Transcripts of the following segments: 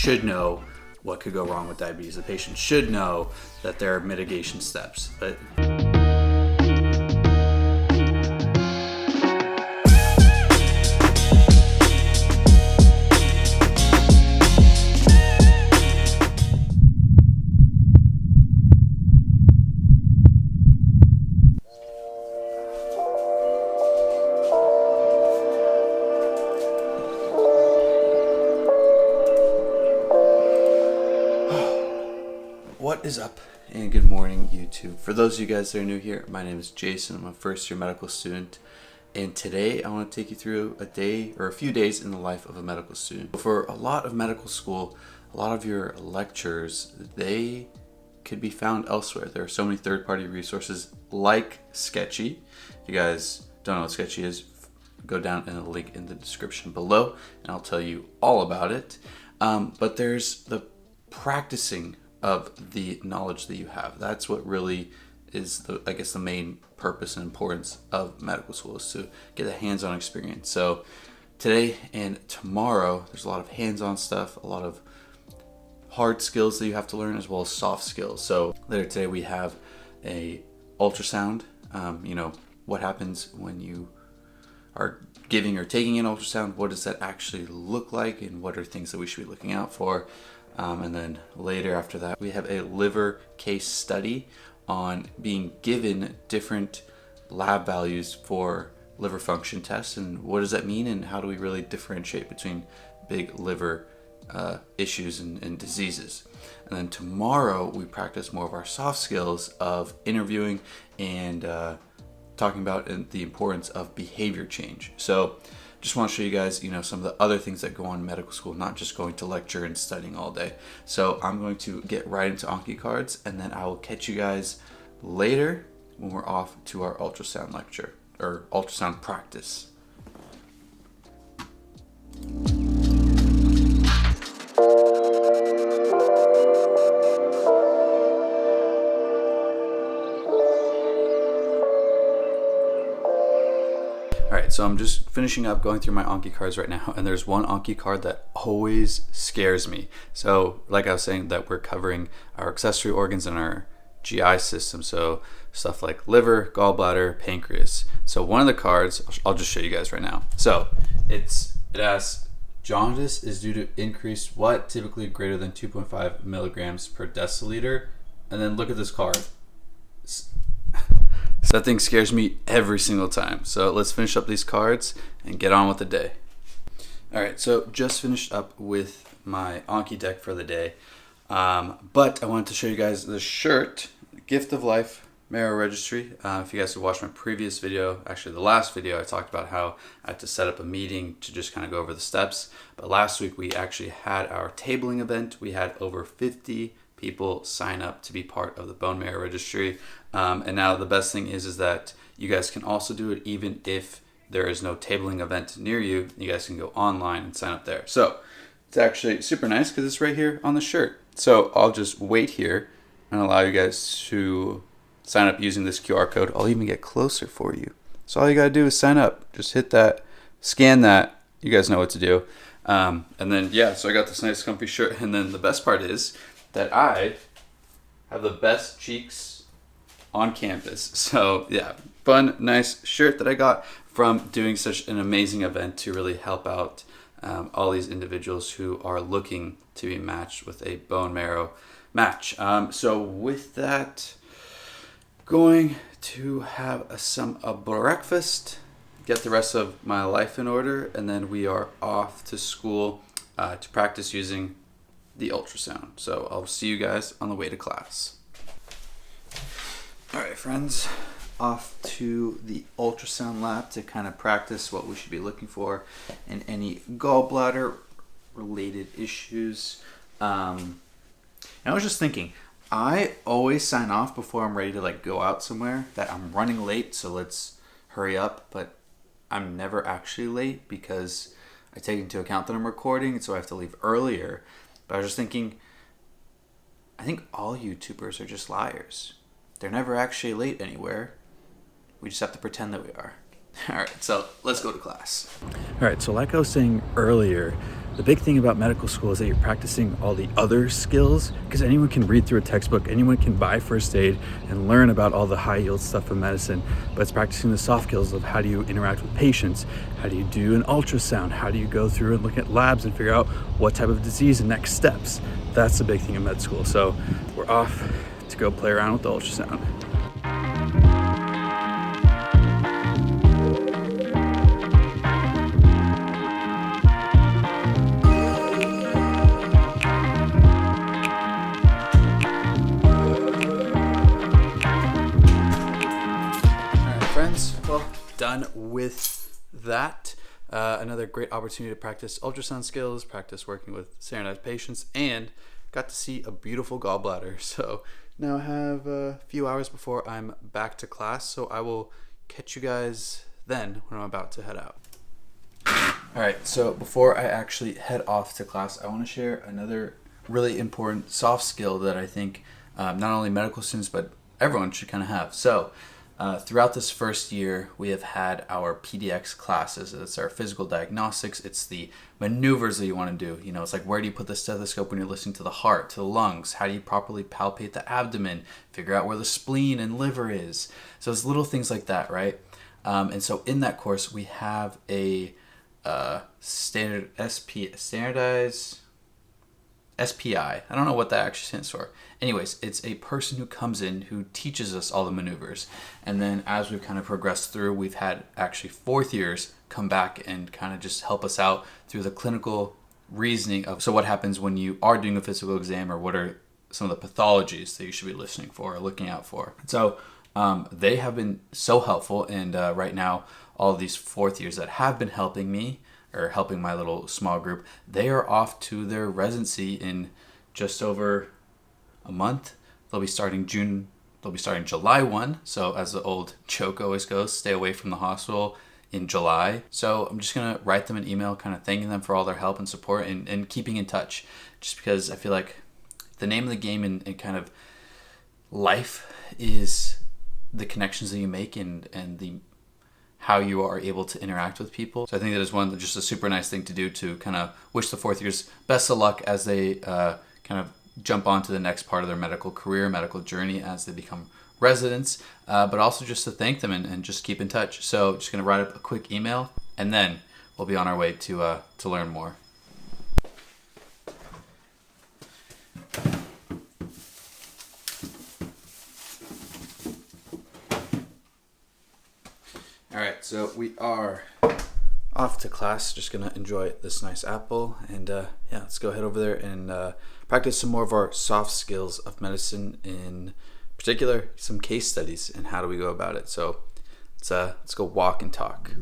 should know what could go wrong with diabetes. The patient should know that there are mitigation steps. But what is up, and good morning, YouTube. For those of you guys that are new here, my name is Jason. I'm a first-year medical student, and today I want to take you through a day or a few days in the life of a medical student. For a lot of medical school, a lot of your lectures, they could be found elsewhere. There are so many third-party resources like Sketchy. If you guys don't know what Sketchy is, go down in the link in the description below, and I'll tell you all about it. But there's the practicing of the knowledge that you have. That's what really is the main purpose and importance of medical school, is to get a hands-on experience. So today and tomorrow, there's a lot of hands-on stuff, a lot of hard skills that you have to learn, as well as soft skills. So later today we have a ultrasound. What happens when you are giving or taking an ultrasound? What does that actually look like, and what are things that we should be looking out for? And then later after that, we have a liver case study on being given different lab values for liver function tests, and what does that mean, and how do we really differentiate between big liver issues and diseases. And then tomorrow we practice more of our soft skills of interviewing and talking about the importance of behavior change. So just want to show you guys, some of the other things that go on in medical school, not just going to lecture and studying all day. So I'm going to get right into Anki cards, and then I will catch you guys later when we're off to our ultrasound lecture or ultrasound practice. Alright, so I'm just finishing up going through my Anki cards right now, and there's one Anki card that always scares me. So like I was saying, that we're covering our accessory organs and our GI system, so stuff like liver, gallbladder, pancreas. So one of the cards, I'll just show you guys right now. So it asks, jaundice is due to increased what? Typically greater than 2.5 milligrams per deciliter. And then look at this card. So that thing scares me every single time. So let's finish up these cards and get on with the day. All right, so just finished up with my Anki deck for the day. But I wanted to show you guys the shirt, Gift of Life Marrow Registry. If you guys have watched my previous video, actually the last video, I talked about how I had to set up a meeting to just kind of go over the steps. But last week we actually had our tabling event. We had over 50 people sign up to be part of the bone marrow registry. And now the best thing is that you guys can also do it even if there is no tabling event near you. You guys can go online and sign up there. So it's actually super nice because it's right here on the shirt. So I'll just wait here and allow you guys to sign up using this QR code. I'll even get closer for you. So all you gotta do is sign up. Just hit that, scan that. You guys know what to do. And then, so I got this nice comfy shirt. And then the best part is that I have the best cheeks on campus. So yeah, fun, nice shirt that I got from doing such an amazing event to really help out all these individuals who are looking to be matched with a bone marrow match. So with that, going to have some breakfast, get the rest of my life in order, and then we are off to school to practice using the ultrasound. So I'll see you guys on the way to class. All right, friends, off to the ultrasound lab to kind of practice what we should be looking for in any gallbladder related issues. And I was just thinking, I always sign off before I'm ready to go out somewhere that I'm running late, so let's hurry up. But I'm never actually late because I take into account that I'm recording, and so I have to leave earlier. But I was just thinking, I think all YouTubers are just liars. They're never actually late anywhere. We just have to pretend that we are. All right, so let's go to class. All right, so like I was saying earlier, the big thing about medical school is that you're practicing all the other skills, because anyone can read through a textbook, anyone can buy first aid and learn about all the high yield stuff of medicine, but it's practicing the soft skills of how do you interact with patients, how do you do an ultrasound, how do you go through and look at labs and figure out what type of disease and next steps. That's the big thing in med school. So we're off to go play around with the ultrasound. Well, done with that. Another great opportunity to practice ultrasound skills, practice working with standardized patients, and got to see a beautiful gallbladder. So now I have a few hours before I'm back to class, so I will catch you guys then when I'm about to head out. All right, so before I actually head off to class, I want to share another really important soft skill that I think not only medical students, but everyone should kind of have. So throughout this first year, we have had our PDX classes. It's our physical diagnostics. It's the maneuvers that you want to do. You know, it's like, where do you put the stethoscope when you're listening to the heart, to the lungs? How do you properly palpate the abdomen? Figure out where the spleen and liver is. So it's little things like that, right? And so in that course, we have a standardized SPI. I don't know what that actually stands for. Anyways, it's a person who comes in who teaches us all the maneuvers. And then as we've kind of progressed through, we've had actually fourth years come back and kind of just help us out through the clinical reasoning of, so what happens when you are doing a physical exam, or what are some of the pathologies that you should be listening for or looking out for. So they have been so helpful. And right now, all of these fourth years that have been helping me, or helping my little small group, they are off to their residency in just over a month. They'll be starting July 1. So as the old joke always goes, stay away from the hospital in July. So I'm just going to write them an email kind of thanking them for all their help and support, and keeping in touch, just because I feel like the name of the game in kind of life is the connections that you make and the how you are able to interact with people. So I think that is just a super nice thing to do, to kind of wish the fourth years best of luck as they kind of jump on to the next part of their medical career, medical journey as they become residents, but also just to thank them and just keep in touch. So just going to write up a quick email, and then we'll be on our way to learn more. All right, so we are off to class. Just gonna enjoy this nice apple, and yeah, let's go head over there and practice some more of our soft skills of medicine, in particular some case studies and how do we go about it. So let's go walk and talk.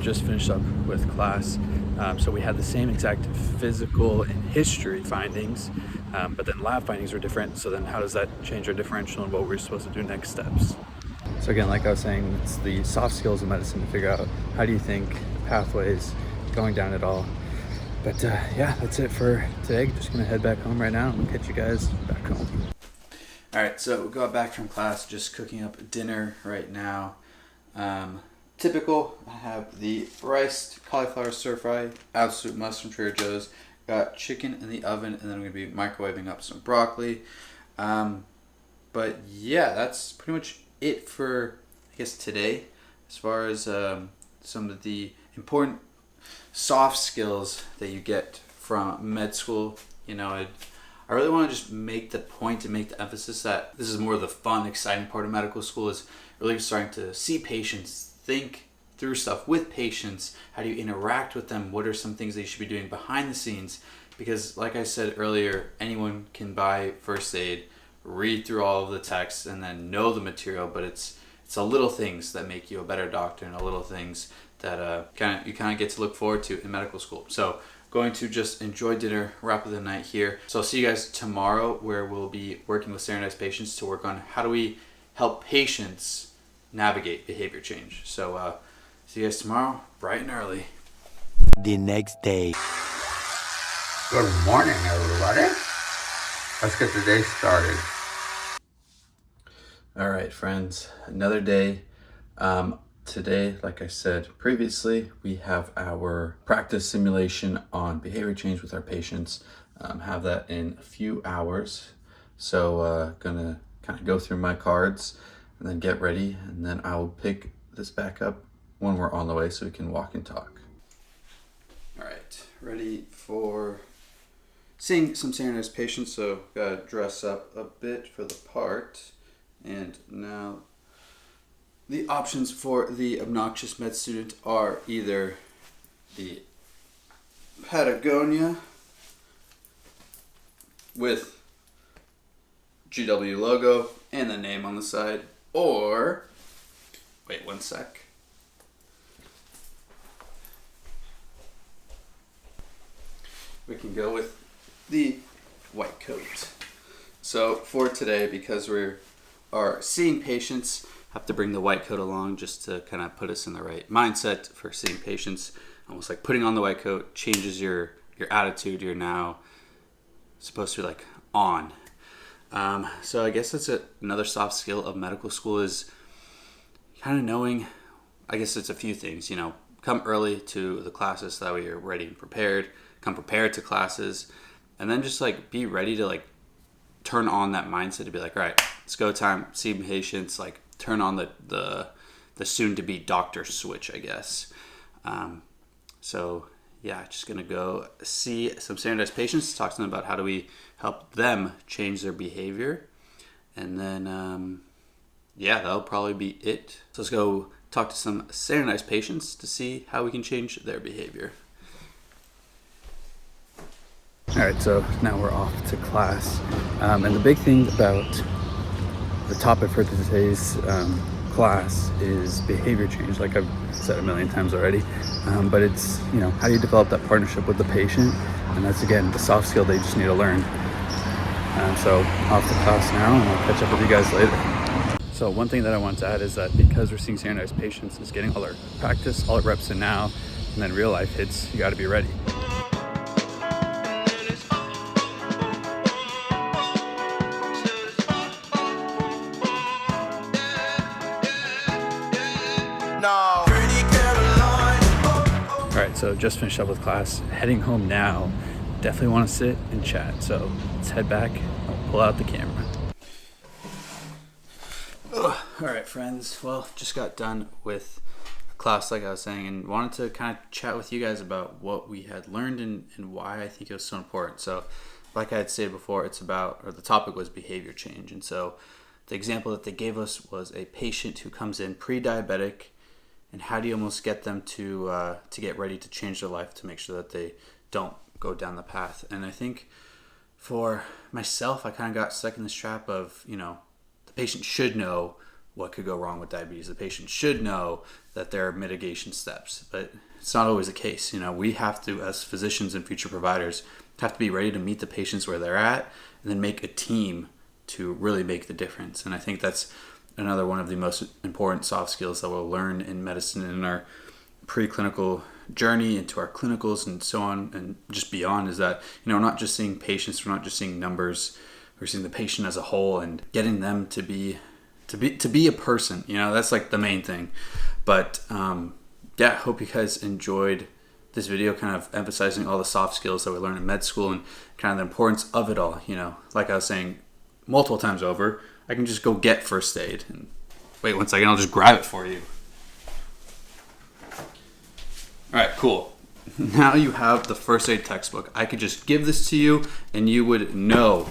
Just finished up with class. So we had the same exact physical and history findings, but then lab findings were different. So then how does that change our differential and what we're supposed to do next steps? So again, like I was saying, it's the soft skills of medicine to figure out how do you think, pathways, going down it all. But yeah, that's it for today. Just gonna head back home right now and we'll catch you guys back home. All right, so we got back from class, just cooking up dinner right now. Typical, I have the rice cauliflower stir fry, absolute must from Trader Joe's. Got chicken in the oven, and then I'm going to be microwaving up some broccoli. But yeah, that's pretty much it for, I guess, today. As far as some of the important soft skills that you get from med school, you know, I really want to just make the point and make the emphasis that this is more of the fun, exciting part of medical school, is really starting to see patients, think through stuff with patients. How do you interact with them? What are some things that you should be doing behind the scenes? Because like I said earlier, anyone can buy first aid, read through all of the text, and then know the material, but it's the little things that make you a better doctor, and the little things that you kind of get to look forward to in medical school. So going to just enjoy dinner, wrap up the night here. So I'll see you guys tomorrow, where we'll be working with standardized patients to work on how do we help patients navigate behavior change. So See you guys tomorrow, bright and early. The next day. Good morning, everybody. Let's get the day started. All right, friends, another day. Today, like I said previously, we have our practice simulation on behavior change with our patients. Have that in a few hours. So gonna kind of go through my cards and then get ready, and then I will pick this back up when we're on the way so we can walk and talk. All right, ready for seeing some standardized patients, so gotta dress up a bit for the part. And now the options for the obnoxious med student are either the Patagonia with GW logo and the name on the side, or, wait one sec. We can go with the white coat. So for today, because we are seeing patients, have to bring the white coat along just to kind of put us in the right mindset for seeing patients. Almost like putting on the white coat changes your attitude. You're now supposed to be like on. So I guess that's another soft skill of medical school is kind of knowing, I guess it's a few things, come early to the classes so that way you're ready and prepared, come prepared to classes, and then just like be ready to like turn on that mindset to be like, all right, it's go time, see patients, like turn on the soon to be doctor switch, I guess. So yeah, just gonna go see some standardized patients, talk to them about how do we help them change their behavior, and then that'll probably be it. So let's go talk to some standardized patients to see how we can change their behavior. All right, so now we're off to class. And the big thing about the topic for today's class is behavior change, like I've said a million times already. But it's, how do you develop that partnership with the patient? And that's, again, the soft skill they just need to learn. So off to class now, and I'll catch up with you guys later. So one thing that I want to add is that because we're seeing standardized patients, is getting all our practice, all our reps in now, and then real life hits, you got to be ready. Alright, so just finished up with class, heading home now. Definitely want to sit and chat, so let's head back and I'll pull out the camera. Alright, friends, well, just got done with class, like I was saying, and wanted to kind of chat with you guys about what we had learned and why I think it was so important. So, like I had said before, the topic was behavior change, and so the example that they gave us was a patient who comes in pre-diabetic, and how do you almost get them to get ready to change their life to make sure that they don't go down the path. And I think for myself, I kind of got stuck in this trap of, the patient should know what could go wrong with diabetes. The patient should know that there are mitigation steps, but it's not always the case. We have to, as physicians and future providers, have to be ready to meet the patients where they're at and then make a team to really make the difference. And I think that's another one of the most important soft skills that we'll learn in medicine in our preclinical journey into our clinicals and so on and just beyond, is that, we're not just seeing patients, we're not just seeing numbers, we're seeing the patient as a whole and getting them to be a person. That's like the main thing. But hope you guys enjoyed this video, kind of emphasizing all the soft skills that we learn in med school and kind of the importance of it all. Like I was saying multiple times over, I can just go get first aid. And wait one second, I'll just grab it for you. All right, cool. Now you have the first aid textbook. I could just give this to you and you would know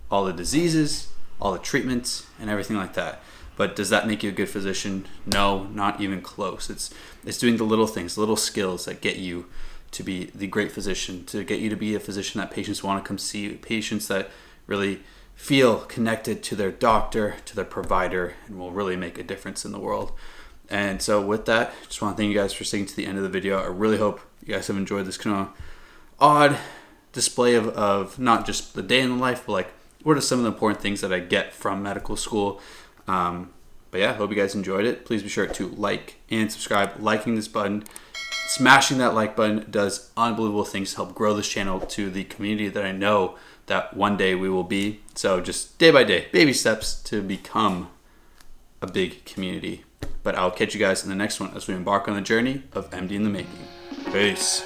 all the diseases, all the treatments, and everything like that. But does that make you a good physician? No, not even close. It's doing the little things, the little skills that get you to be the great physician, to get you to be a physician that patients want to come see, patients that really feel connected to their doctor, to their provider, and will really make a difference in the world. And so with that, just want to thank you guys for sticking to the end of the video. I really hope you guys have enjoyed this kind of odd display of not just the day in the life, but like what are some of the important things that I get from medical school. But But yeah, hope you guys enjoyed it. Please be sure to like and subscribe. Liking this button, smashing that like button does unbelievable things to help grow this channel to the community that I know that one day we will be. So just day by day, baby steps to become a big community. But I'll catch you guys in the next one as we embark on the journey of MD in the making. Peace.